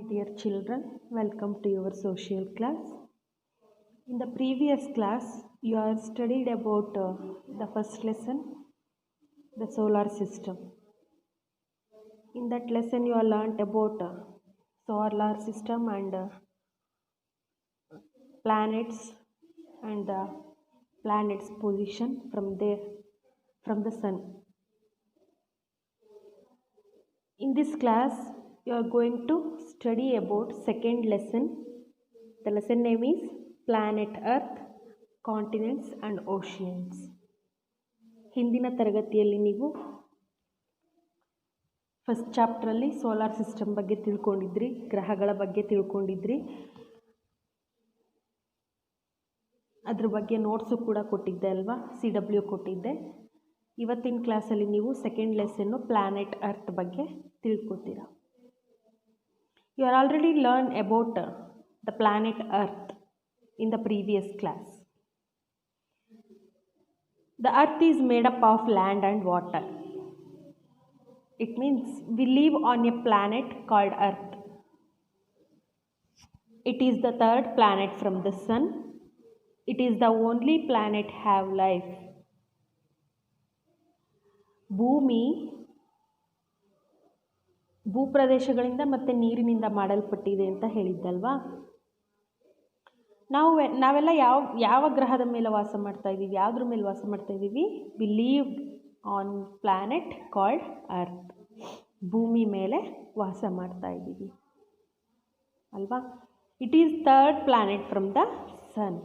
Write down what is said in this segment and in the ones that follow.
dear children, welcome to your social class. In the previous class, you have studied about the first lesson, the solar system. In that lesson, you have learnt about solar system and planets and the planet's position from the sun. In this class, you are going to study about second lesson. The lesson name is Planet Earth, Continents and Oceans. ಹಿಂದಿನ ತರಗತಿಯಲ್ಲಿ ನೀವು first ಚಾಪ್ಟ್ರಲ್ಲಿ solar system ಬಗ್ಗೆ ತಿಳ್ಕೊಂಡಿದ್ರಿ, ಗ್ರಹಗಳ ಬಗ್ಗೆ ತಿಳ್ಕೊಂಡಿದ್ರಿ. ಅದ್ರ ಬಗ್ಗೆ notes ಕೂಡ ಕೊಟ್ಟಿದ್ದೆ ಅಲ್ವಾ, CW ಕೊಟ್ಟಿದ್ದೆ. ಇವತ್ತಿನ ಕ್ಲಾಸಲ್ಲಿ ನೀವು ಸೆಕೆಂಡ್ ಲೆಸನ್ನು ಪ್ಲಾನೆಟ್ ಅರ್ತ್ ಬಗ್ಗೆ ತಿಳ್ಕೊತೀರ. You are already learn about the planet earth in the previous class. The earth is made up of land and water. It means we live on a planet called Earth. It is the third planet from the sun. It is the only planet have life. ಭೂಪ್ರದೇಶಗಳಿಂದ ಮತ್ತು ನೀರಿನಿಂದ ಮಾಡಲ್ಪಟ್ಟಿದೆ ಅಂತ ಹೇಳಿದ್ದಲ್ವಾ. ನಾವೆಲ್ಲ ಯಾವ ಗ್ರಹದ ಮೇಲೆ ವಾಸ ಮಾಡ್ತಾ ಇದ್ದೀವಿ, ಯಾವುದ್ರ ಮೇಲೆ ವಾಸ ಮಾಡ್ತಾ ಇದ್ದೀವಿ? We live on planet called earth. ಭೂಮಿ ಮೇಲೆ ವಾಸ ಮಾಡ್ತಾ ಇದ್ದೀವಿ ಅಲ್ವಾ. It is third planet from the sun.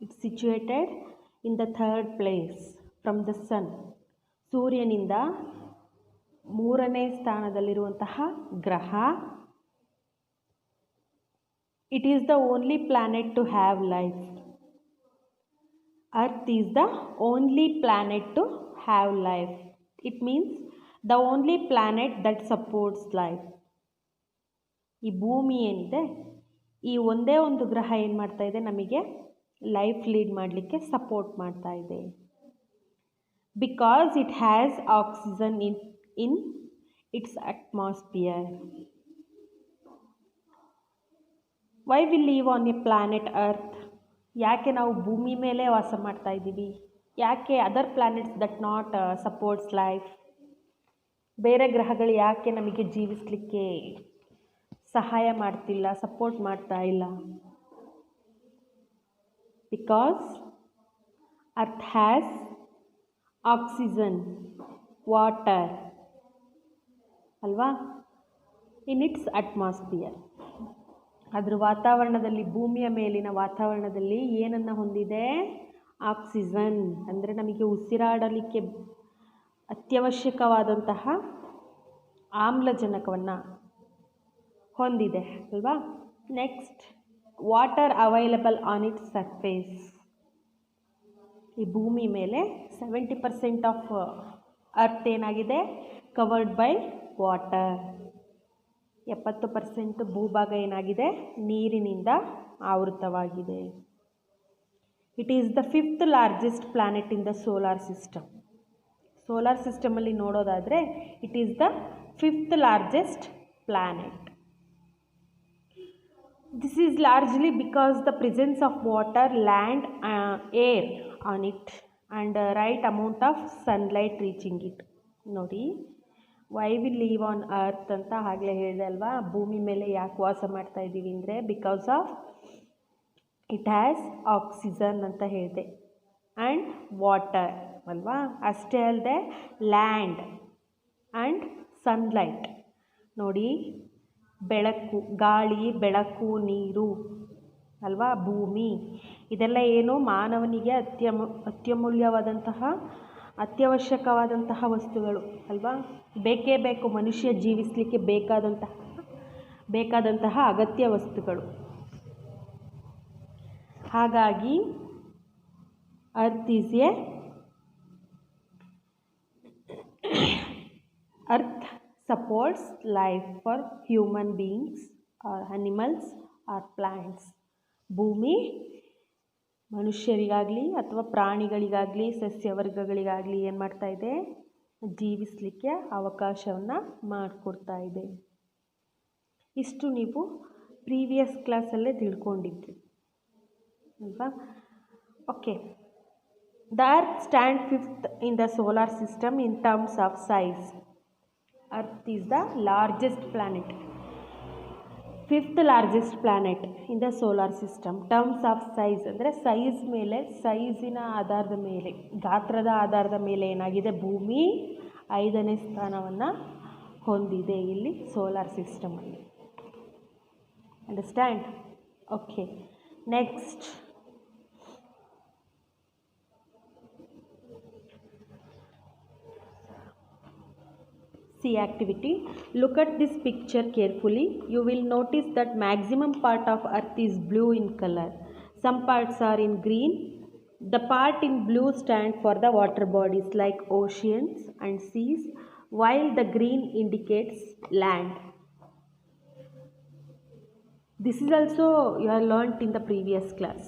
It's situated in the third place from the sun. ಸೂರ್ಯನಿಂದ ಮೂರನೇ ಸ್ಥಾನದಲ್ಲಿರುವಂತಹ ಗ್ರಹ. It is the only planet to have life. Earth is the only planet to have life. It means the only planet that supports life. ಈ ಭೂಮಿ ಏನಿದೆ, ಈ ಒಂದೇ ಒಂದು ಗ್ರಹ ಏನು ಮಾಡ್ತಾ ಇದೆ, ನಮಗೆ ಲೈಫ್ ಲೀಡ್ ಮಾಡಲಿಕ್ಕೆ ಸಪೋರ್ಟ್ ಮಾಡ್ತಾ ಇದೆ. Because it has oxygen in its atmosphere. Why we live on a planet Earth? ಯಾಕೆ ನಾವು ಭೂಮಿ ಮೇಲೆ ವಾಸ ಮಾಡ್ತಾ ಇದ್ದೀವಿ? ಯಾಕೆ other planets that not supports life, ಬೇರೆ ಗ್ರಹಗಳು ಯಾಕೆ ನಮಗೆ ಜೀವಿಸಲಿಕ್ಕೆ ಸಹಾಯ ಮಾಡ್ತಿಲ್ಲ, ಸಪೋರ್ಟ್ ಮಾಡ್ತಾ ಇಲ್ಲ? Because earth has oxygen, water ಅಲ್ವಾ, ಇನ್ ಇಟ್ಸ್ ಅಟ್ಮಾಸ್ಫಿಯರ್. ಅದರ ವಾತಾವರಣದಲ್ಲಿ, ಭೂಮಿಯ ಮೇಲಿನ ವಾತಾವರಣದಲ್ಲಿ ಏನನ್ನು ಹೊಂದಿದೆ? ಆಕ್ಸಿಜನ್. ಅಂದರೆ ನಮಗೆ ಉಸಿರಾಡಲಿಕ್ಕೆ ಅತ್ಯವಶ್ಯಕವಾದಂತಹ ಆಮ್ಲಜನಕವನ್ನು ಹೊಂದಿದೆ ಅಲ್ವಾ. Next, water available on its surface. ಈ ಭೂಮಿ ಮೇಲೆ 70% ಆಫ್ ಅರ್ತ್ ಏನಾಗಿದೆ? Covered by water. 70% ಭೂಭಾಗ ಏನಾಗಿದೆ? ನೀರಿನಿಂದ ಆವೃತವಾಗಿದೆ. It is the 5th largest planet in the solar system. Solar ಸಿಸ್ಟಮಲ್ಲಿ ನೋಡೋದಾದರೆ it is the 5th largest planet. This is largely because the presence of water, land, air on it and right amount of sunlight reaching it. ನೋಡಿ, why we live on earth ಅಂತ ಆಗಲೇ ಹೇಳಿದೆ ಅಲ್ವಾ. ಭೂಮಿ ಮೇಲೆ ಯಾಕೆ ವಾಸ ಮಾಡ್ತಾ ಇದ್ದೀವಿ ಅಂದರೆ because of it has oxygen ಅಂತ ಹೇಳಿದೆ, ಆ್ಯಂಡ್ ವಾಟರ್ ಅಲ್ವಾ. ಅಷ್ಟೇ ಅಲ್ಲದೆ ಲ್ಯಾಂಡ್ ಆ್ಯಂಡ್ ಸನ್ಲೈಟ್. ನೋಡಿ, ಬೆಳಕು, ಗಾಳಿ, ಬೆಳಕು, ನೀರು ಅಲ್ವಾ, ಭೂಮಿ, ಇದೆಲ್ಲ ಏನು ಮಾನವನಿಗೆ ಅತ್ಯಮೂಲ್ಯವಾದಂತಹ, ಅತ್ಯವಶ್ಯಕವಾದಂತಹ ವಸ್ತುಗಳು ಅಲ್ವಾ. ಬೇಕೇ ಬೇಕು, ಮನುಷ್ಯ ಜೀವಿಸಲಿಕ್ಕೆ ಬೇಕಾದಂತಹ ಅಗತ್ಯ ವಸ್ತುಗಳು. ಹಾಗಾಗಿ earth supports life for human beings are animals are plants. ಭೂಮಿ ಮನುಷ್ಯರಿಗಾಗಲಿ ಅಥವಾ ಪ್ರಾಣಿಗಳಿಗಾಗಲಿ ಸಸ್ಯವರ್ಗಗಳಿಗಾಗಲಿ ಏನು ಮಾಡ್ತಾ ಇದೆ? ಜೀವಿಸಲಿಕ್ಕೆ ಅವಕಾಶವನ್ನು ಮಾಡಿಕೊಡ್ತಾ ಇದೆ. ಇಷ್ಟು ನೀವು ಪ್ರೀವಿಯಸ್ ಕ್ಲಾಸಲ್ಲೇ ತಿಳ್ಕೊಂಡಿದ್ರಿ ಅಲ್ವಾ. Okay, the earth stand fifth in the solar system in terms of size. Earth is the largest planet, fifth largest planet in the solar system. Terms of size ಅಂದರೆ ಸೈಜ್ ಮೇಲೆ, ಸೈಜಿನ ಆಧಾರದ ಮೇಲೆ, ಗಾತ್ರದ ಆಧಾರದ ಮೇಲೆ ಏನಾಗಿದೆ, ಭೂಮಿ 5ನೇ ಸ್ಥಾನವನ್ನು ಹೊಂದಿದೆ ಇಲ್ಲಿ ಸೋಲಾರ್ ಸಿಸ್ಟಮಲ್ಲಿ. Understand? Okay, next see activity. Look at this picture carefully. You will notice that maximum part of earth is blue in color. Some parts are in green. The part in blue stand for the water bodies like oceans and seas, while the green indicates land. This is also you have learnt in the previous class.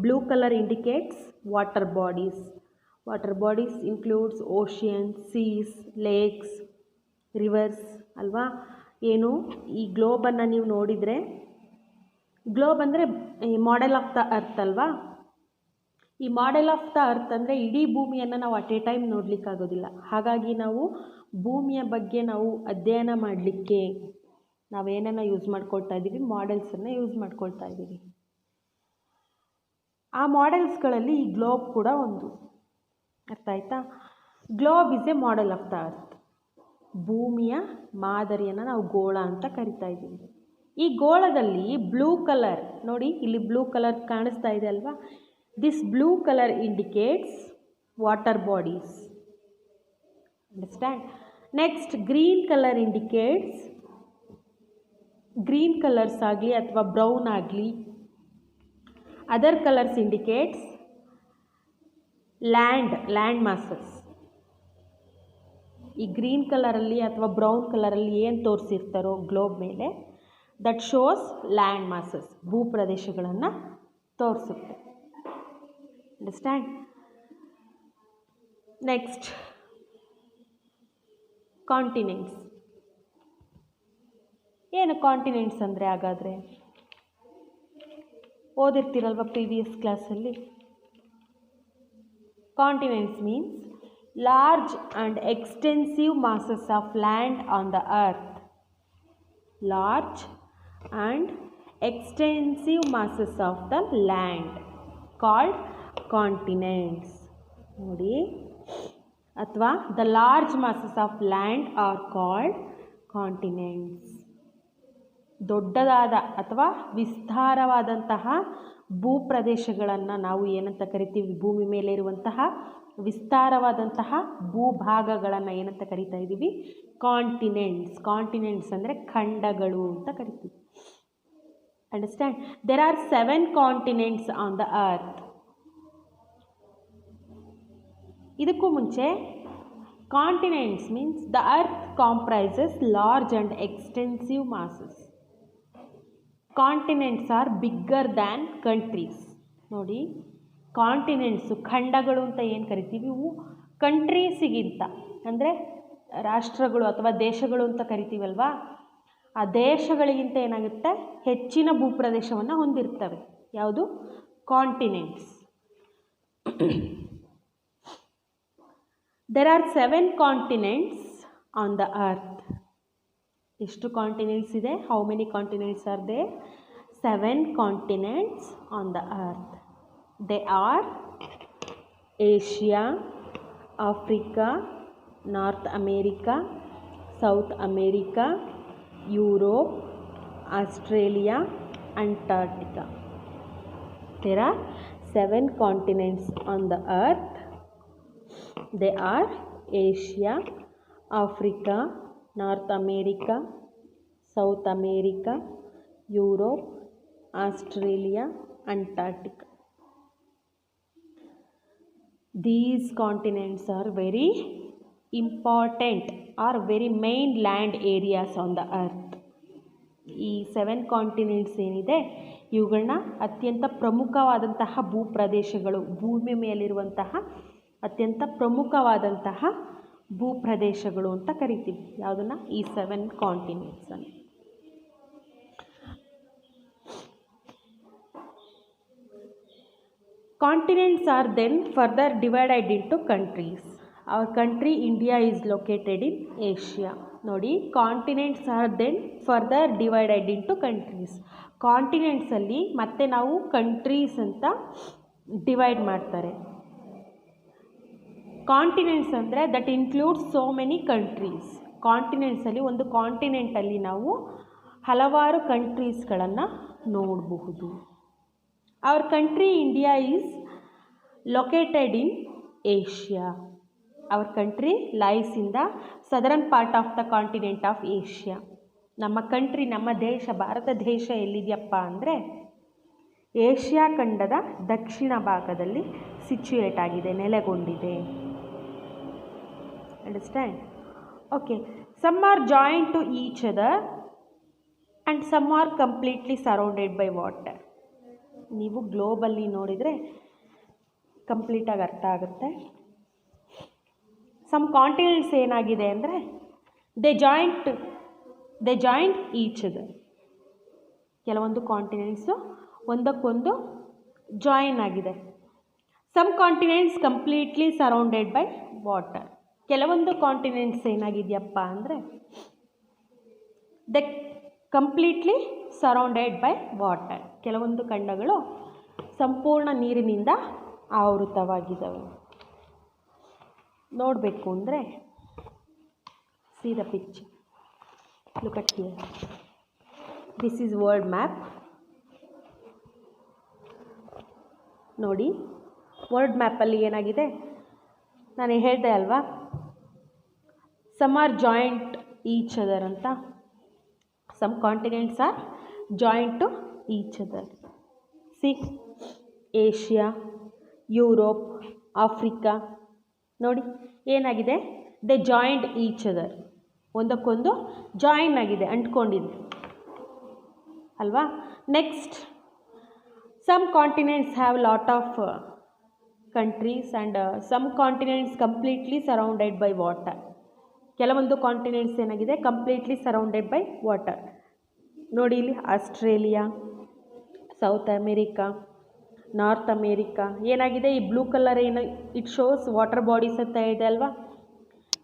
Blue color indicates water bodies. Water bodies includes oceans, seas, lakes, rivers ಅಲ್ವಾ. ಏನು ಈ ಗ್ಲೋಬನ್ನು ನೀವು ನೋಡಿದರೆ, globe ಅಂದರೆ ಈ model of the earth ಅಲ್ವಾ. ಈ model of the earth ಅಂದರೆ ಇಡೀ ಭೂಮಿಯನ್ನು ನಾವು ಅಟ್ ಎ ಟೈಮ್ ನೋಡಲಿಕ್ಕಾಗೋದಿಲ್ಲ. ಹಾಗಾಗಿ ನಾವು ಭೂಮಿಯ ಬಗ್ಗೆ ನಾವು ಅಧ್ಯಯನ ಮಾಡಲಿಕ್ಕೆ ನಾವೇನನ್ನು ಯೂಸ್ ಮಾಡ್ಕೊಳ್ತಾ ಇದ್ದೀವಿ, ಮಾಡೆಲ್ಸನ್ನು ಯೂಸ್ ಮಾಡ್ಕೊಳ್ತಾ ಇದ್ದೀವಿ. ಆ ಮಾಡೆಲ್ಸ್ಗಳಲ್ಲಿ ಈ ಗ್ಲೋಬ್ ಕೂಡ ಒಂದು. ಅರ್ಥ ಆಯ್ತಾ? Globe is A model of the earth. ಭೂಮಿಯ ಮಾದರಿಯನ್ನು ನಾವು ಗೋಳ ಅಂತ ಕರಿತಾ ಇದ್ದೀವಿ. ಈ ಗೋಳದಲ್ಲಿ ಬ್ಲೂ ಕಲರ್ ನೋಡಿ, ಇಲ್ಲಿ ಬ್ಲೂ ಕಲರ್ ಕಾಣಿಸ್ತಾ ಇದೆ ಅಲ್ವಾ. This blue colour indicates water bodies. Understand? Next green colour indicates, green colours ಆಗಲಿ ಅಥವಾ ಬ್ರೌನ್ ಆಗಲಿ, other colours indicates land masses. ಈ ಗ್ರೀನ್ ಕಲರಲ್ಲಿ ಅಥವಾ ಬ್ರೌನ್ ಕಲರಲ್ಲಿ ಏನು ತೋರಿಸಿರ್ತಾರೋ ಗ್ಲೋಬ್ ಮೇಲೆ, ದಟ್ ಶೋಸ್ ಲ್ಯಾಂಡ್ ಮಾಸಸ್, ಭೂಪ್ರದೇಶಗಳನ್ನು ತೋರಿಸುತ್ತೆ. ಅಂಡರ್ಸ್ಟ್ಯಾಂಡ್? Next continents. ಏನು ಕಾಂಟಿನೆಂಟ್ಸ್ ಅಂದರೆ? ಹಾಗಾದರೆ ಓದಿರ್ತೀರಲ್ವ ಪ್ರೀವಿಯಸ್ ಕ್ಲಾಸಲ್ಲಿ. Continents means large and extensive masses of land on the earth. Large and extensive masses of the land called continents. ನೋಡಿ, ಅಥವಾ the large masses of land are called continents. ದೊಡ್ಡದಾದ ಅಥವಾ ವಿಸ್ತಾರವಾದಂತಹ ಭೂಪ್ರದೇಶಗಳನ್ನು ನಾವು ಏನಂತ ಕರಿತೀವಿ? ಭೂಮಿ ಮೇಲೆ ಇರುವಂತಹ ವಿಸ್ತಾರವಾದಂತಹ ಭೂಭಾಗಗಳನ್ನು ಏನಂತ ಕರಿತಾ ಇದ್ದೀವಿ? ಕಾಂಟಿನೆಂಟ್ಸ್. ಕಾಂಟಿನೆಂಟ್ಸ್ ಅಂದರೆ ಖಂಡಗಳು ಅಂತ ಕರಿತೀವಿ. Understand? There are 7 continents on the earth. ಇದಕ್ಕೂ ಮುಂಚೆ continents means the earth comprises large and extensive masses. Continents are bigger than countries. ನೋಡಿ, ಕಾಂಟಿನೆಂಟ್ಸು ಖಂಡಗಳು ಅಂತ ಏನು ಕರಿತೀವಿ, ಇವು ಕಂಟ್ರೀಸಿಗಿಂತ ಅಂದರೆ ರಾಷ್ಟ್ರಗಳು ಅಥವಾ ದೇಶಗಳು ಅಂತ ಕರಿತೀವಲ್ವಾ, ಆ ದೇಶಗಳಿಗಿಂತ ಏನಾಗುತ್ತೆ, ಹೆಚ್ಚಿನ ಭೂಪ್ರದೇಶವನ್ನು ಹೊಂದಿರ್ತವೆ. ಯಾವುದು? Continents. There are 7 continents on the earth. ಎಷ್ಟು ಕಾಂಟಿನೆಂಟ್ಸ್ ಇದೆ? How many continents are there? 7 continents on the earth. They are Asia, Africa, North America, South America, Europe, Australia, Antarctica. There are 7 continents on the earth. They are Asia, Africa, North America, South America, Europe, Australia, Antarctica. These continents are very important or very main land areas on the earth. ಈ 7 continents ಏನಿದೆ ಇವುಗಳನ್ನ ಅತ್ಯಂತ ಪ್ರಮುಖವಾದಂತಹ ಭೂಪ್ರದೇಶಗಳು, ಭೂಮಿ ಮೇಲಿರುವಂತಹ ಅತ್ಯಂತ ಪ್ರಮುಖವಾದಂತಹ ಭೂಪ್ರದೇಶಗಳು ಅಂತ ಕರಿತೀವಿ. ಯಾವುದನ್ನು? ಈ 7 ಕಾಂಟಿನೆಂಟ್ಸನ್ನು. Continents are then further divided into countries. Our country India is located in Asia. ನೋಡಿ, continents are then further divided into countries. ಕಾಂಟಿನೆಂಟ್ಸಲ್ಲಿ ಮತ್ತೆ ನಾವು ಕಂಟ್ರೀಸ್ ಅಂತ ಡಿವೈಡ್ ಮಾಡ್ತಾರೆ. ಕಾಂಟಿನೆಂಟ್ಸ್ ಅಂದರೆ that includes so many countries. ಕಾಂಟಿನೆಂಟ್ಸಲ್ಲಿ ಒಂದು ಕಾಂಟಿನೆಂಟಲ್ಲಿ ನಾವು ಹಲವಾರು ಕಂಟ್ರೀಸ್ಗಳನ್ನು ನೋಡಬಹುದು. Our country India is located in Asia. Our country lies in the southern part of the continent of Asia. ನಮ್ಮ ಕಂಟ್ರಿ, ನಮ್ಮ ದೇಶ, ಭಾರತ ದೇಶ ಎಲ್ಲಿದೆಯಪ್ಪ ಅಂದರೆ ಏಷ್ಯಾ ಖಂಡದ ದಕ್ಷಿಣ ಭಾಗದಲ್ಲಿ ಸಿಚುಯೇಟ್ ಆಗಿದೆ, ನೆಲೆಗೊಂಡಿದೆ. Understand? Okay. Some are joint to each other and some are completely surrounded by water. ನೀವು ಗ್ಲೋಬಲ್ಲಿ ನೋಡಿದರೆ ಕಂಪ್ಲೀಟಾಗಿ ಅರ್ಥ ಆಗುತ್ತೆ. ಸಮ್ ಕಾಂಟಿನೆಂಟ್ಸ್ ಏನಾಗಿದೆ ಅಂದರೆ ದೇ ಜಾಯಿಂಟ್ ಈಚ್ ಅದರ್. ಕೆಲವೊಂದು ಕಾಂಟಿನೆಂಟ್ಸು ಒಂದಕ್ಕೊಂದು ಜಾಯಿನ್ ಆಗಿದೆ. Some continents completely surrounded by water. ಕೆಲವೊಂದು ಕಾಂಟಿನೆಂಟ್ಸ್ ಏನಾಗಿದೆಯಪ್ಪ ಅಂದರೆ they completely surrounded by water. ಕೆಲವೊಂದು ಖಂಡಗಳು ಸಂಪೂರ್ಣ ನೀರಿನಿಂದ ಆವೃತವಾಗಿದ್ದಾವೆ. ನೋಡಬೇಕು ಅಂದರೆ see the picture. Look at here. This is world map. ನೋಡಿ, ವರ್ಲ್ಡ್ ಮ್ಯಾಪಲ್ಲಿ ಏನಾಗಿದೆ, ನಾನು ಹೇಳಿದೆ ಅಲ್ವಾ, some are joint each other ಅಂತ. Some continents are joint to each other. See, Asia, Europe, Africa. ನೋಡಿ ಏನಾಗಿದೆ, ದೇ ಜಾಯಿಂಟ್ ಈಚ್ ಅದರ್. ಒಂದಕ್ಕೊಂದು ಜಾಯಿನ್ ಆಗಿದೆ, ಅಂಟ್ಕೊಂಡಿದೆ ಅಲ್ವಾ. Next, some continents have lot of countries and some continents completely surrounded by water. ಕೆಲವೊಂದು continents ಏನಾಗಿದೆ, completely surrounded by water. ನೋಡಿ ಇಲ್ಲಿ Australia, South America, North America ಏನಾಗಿದೆ. ಈ ಬ್ಲೂ ಕಲರ್ ಏನು ಇಟ್ ಶೋಸ್ ವಾಟರ್ ಬಾಡೀಸ್ ಅಂತ ಇದೆ ಅಲ್ವಾ.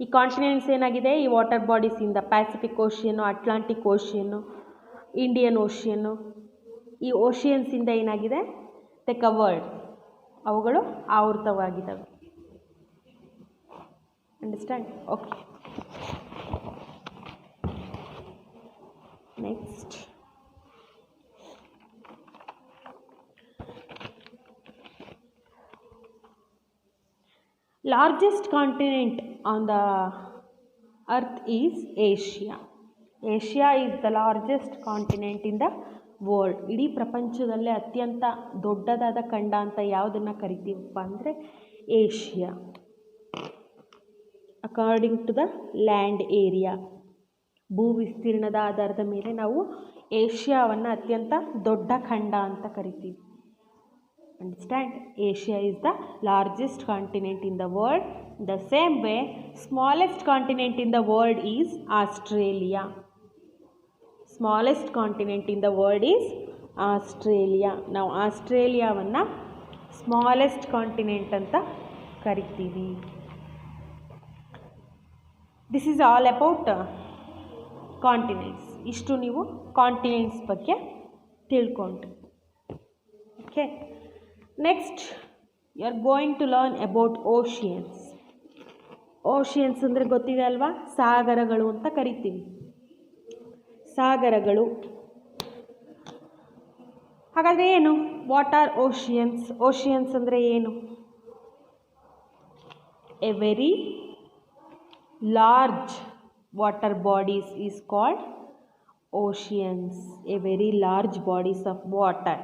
ಈ ಕಾಂಟಿನೆಂಟ್ಸ್ ಏನಾಗಿದೆ, ಈ ವಾಟರ್ ಬಾಡೀಸಿಂದ ಪ್ಯಾಸಿಫಿಕ್ ಓಷಿಯನ್ನು, ಅಟ್ಲಾಂಟಿಕ್ ಓಷಿಯನ್ನು, ಇಂಡಿಯನ್ ಓಷಿಯನ್ನು, ಈ ಓಷಿಯನ್ಸಿಂದ ಏನಾಗಿದೆ, ದೆ ಕವರ್ಡ್, ಅವುಗಳು ಆವೃತವಾಗಿದ್ದಾವೆ. Understand? Okay. Next, largest continent on the earth is Asia. Asia is the largest continent in the world. ಇಡೀ ಪ್ರಪಂಚದಲ್ಲೇ ಅತ್ಯಂತ ದೊಡ್ಡದಾದ ಖಂಡ ಅಂತ ಯಾವುದನ್ನು ಕರಿತೀವಪ್ಪ ಅಂದರೆ Asia. According to the land area, ಭೂ ವಿಸ್ತೀರ್ಣದ ಆಧಾರದ ಮೇಲೆ ನಾವು ಏಷ್ಯಾವನ್ನು ಅತ್ಯಂತ ದೊಡ್ಡ ಖಂಡ ಅಂತ ಕರಿತೀವಿ. Understand? Asia is the largest continent in the world. The same way, smallest continent in the world is Australia. Smallest continent in the world is Australia. Now, Australiaವನ್ನು smallest continent ಅಂತ ಕರಿತೀವಿ. This is all about continents. ಇಷ್ಟು ನೀವು continents ಬಗ್ಗೆ ತಿಳ್ಕೊಂಡ್ರಿ. Okay. Next, you are going to learn about oceans. Oceans ಅಂದರೆ ಗೊತ್ತಿದೆ ಅಲ್ವಾ, ಸಾಗರಗಳು ಅಂತ ಕರಿತೀವಿ. ಸಾಗರಗಳು ಹಾಗಾದರೆ ಏನು? What are oceans? ಓಷಿಯನ್ಸ್ ಅಂದರೆ ಏನು? A very large water bodies is called oceans. A very large bodies of water.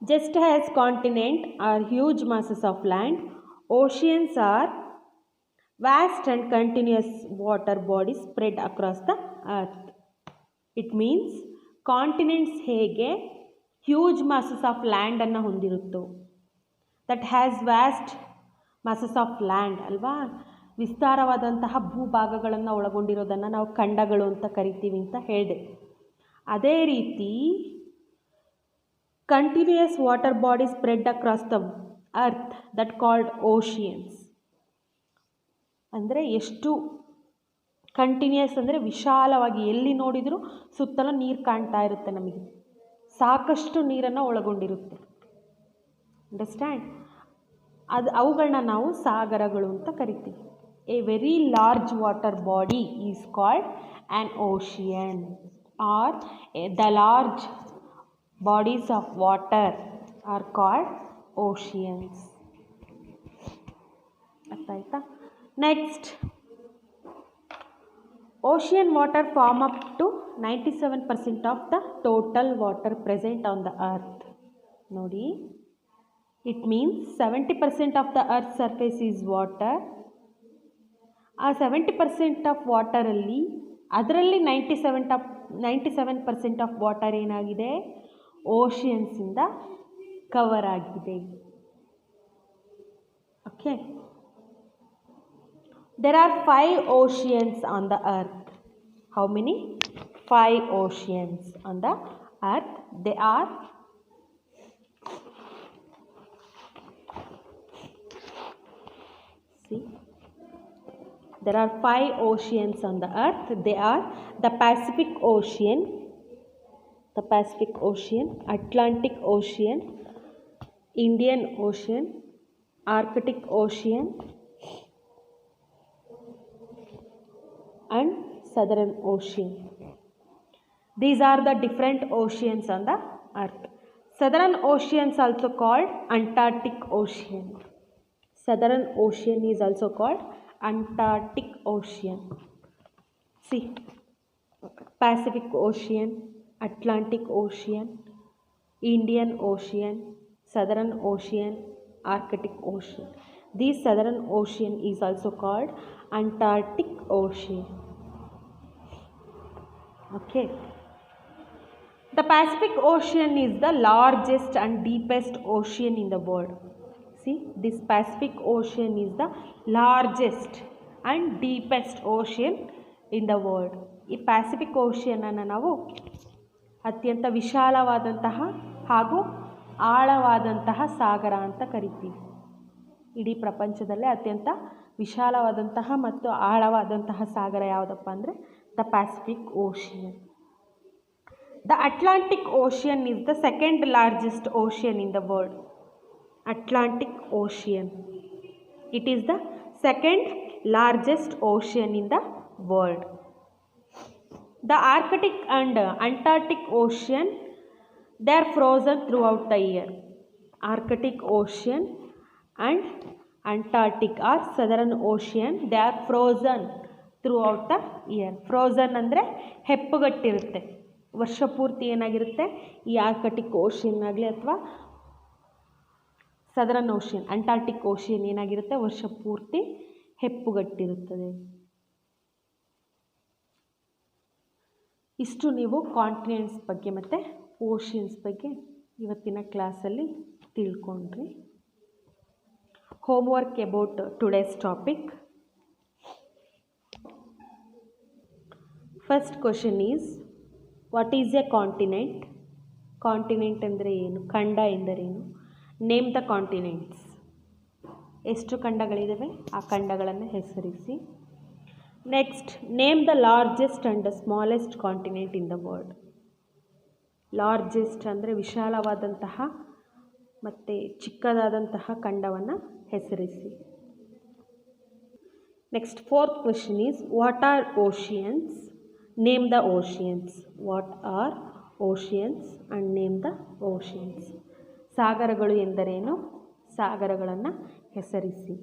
Just as continent are huge masses of land, oceans are vast and continuous water bodies spread across the earth. It means continents ಹೇಗೆ huge masses of land ಅನ್ನು ಹೊಂದಿರುತ್ತೋ, that has vast masses of land ಅಲ್ವಾ, ವಿಸ್ತಾರವಾದಂತಹ ಭೂಭಾಗಗಳನ್ನು ಒಳಗೊಂಡಿರೋದನ್ನು ನಾವು ಖಂಡಗಳು ಅಂತ ಕರಿತೀವಿ ಅಂತ ಹೇಳಿದೆ. ಅದೇ ರೀತಿ continuous water bodies spread across the earth that called oceans. ಅಂದರೆ ಎಷ್ಟು ಕಂಟಿನ್ಯೂಯಸ್ ಅಂದರೆ ವಿಶಾಲವಾಗಿ ಎಲ್ಲಿ ನೋಡಿದರೂ ಸುತ್ತಲೂ ನೀರು ಕಾಣ್ತಾ ಇರುತ್ತೆ, ನಮಗೆ ಸಾಕಷ್ಟು ನೀರನ್ನು ಒಳಗೊಂಡಿರುತ್ತೆ. ಅಂಡರ್ಸ್ಟ್ಯಾಂಡ್? ಅವುಗಳನ್ನ ನಾವು ಸಾಗರಗಳು ಅಂತ ಕರಿತೀವಿ. A very large water body is called an ocean, are the large bodies of water are called oceans. ಅರ್ಥ ಆಯ್ತಾ? Next, ocean water form up to 97% of the total water present on the earth. ನೋಡಿ, it means 70% of the earth surface is water. ಆ 70% of ವಾಟರಲ್ಲಿ ಅದರಲ್ಲಿ 97% of water ಏನಾಗಿದೆ, ಓಷಿಯನ್ಸಿಂದ cover ಆಗಿದೆ. Okay, there are 5 oceans on the earth. How many? 5 oceans on the earth. They are there are 5 oceans on the earth. They are the Pacific Ocean, Atlantic Ocean, Indian Ocean, Arctic Ocean and Southern Ocean. These are the different oceans on the earth. Southern Ocean is also called Antarctic Ocean. Southern Ocean is also called Antarctic Ocean. See, Pacific Ocean, Atlantic Ocean, Indian Ocean, Southern Ocean, Arctic Ocean. This Southern Ocean is also called Antarctic Ocean. Okay. The Pacific Ocean is the largest and deepest ocean in the world. See, this Pacific Ocean is the largest and deepest ocean in the world. ಈ Pacific ಓಷಿಯನನ್ನು ನಾವು ಅತ್ಯಂತ ವಿಶಾಲವಾದಂತಹ ಹಾಗೂ ಆಳವಾದಂತಹ ಸಾಗರ ಅಂತ ಕರಿತೀವಿ. ಇಡೀ ಪ್ರಪಂಚದಲ್ಲೇ ಅತ್ಯಂತ ವಿಶಾಲವಾದಂತಹ ಮತ್ತು ಆಳವಾದಂತಹ ಸಾಗರ ಯಾವುದಪ್ಪ ಅಂದರೆ the Pacific ocean. The Atlantic ocean is the second largest ocean in the world. Atlantic ocean, it is the second largest ocean in the world. The Arctic and Antarctic ocean, they are frozen through out the year. Arctic ocean and Antarctic or Southern Ocean, they are frozen throughout the year. Frozen ಅಂದರೆ ಹೆಪ್ಪುಗಟ್ಟಿರುತ್ತೆ, ವರ್ಷ ಪೂರ್ತಿ ಏನಾಗಿರುತ್ತೆ ಈ Arctic ocean ಆಗಲಿ ಅಥವಾ southern ocean, Antarctic ocean ಏನಾಗಿರುತ್ತೆ ವರ್ಷ ಪೂರ್ತಿ ಹೆಪ್ಪುಗಟ್ಟಿರುತ್ತದೆ. ಇಷ್ಟು ನೀವು ಕಾಂಟಿನೆಂಟ್ಸ್ ಬಗ್ಗೆ ಮತ್ತು ಓಷಿಯನ್ಸ್ ಬಗ್ಗೆ ಇವತ್ತಿನ ಕ್ಲಾಸಲ್ಲಿ ತಿಳ್ಕೊಂಡ್ರಿ. Homework about today's topic. First question is, what is a continent? Continent ಅಂದರೆ ಏನು? ಖಂಡ ಎಂದರೇನು? Name the continents. ಎಷ್ಟು ಖಂಡಗಳಿದ್ದಾವೆ ಆ ಖಂಡಗಳನ್ನು ಹೆಸರಿಸಿ. Next, name the largest and the smallest continent in the world. Largest ಅಂದರೆ ವಿಶಾಲವಾದಂತಹ ಮತ್ತು ಚಿಕ್ಕದಾದಂತಹ ಖಂಡವನ್ನು ಹೆಸರಿಸಿ. Next, fourth question is, what are oceans? Name the oceans. What are oceans and name the oceans. ಸಾಗರಗಳು ಎಂದರೇನು? ಸಾಗರಗಳನ್ನು ಹೆಸರಿಸಿ.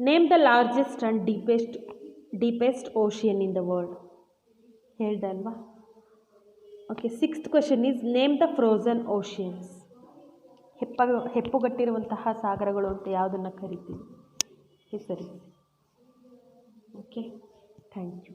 Name the largest and deepest ocean in the world. ಹೇಳ್ದೆ ಅಲ್ವಾ? Okay. Sixth question is, name the frozen oceans. ಹೆಪ್ಪುಗಟ್ಟಿರುವಂತಹ ಸಾಗರಗಳು ಅಂತ ಯಾವುದನ್ನು ಕರಿತೀವಿ? ಹೆಸರಿಸಿ. Okay, thank you.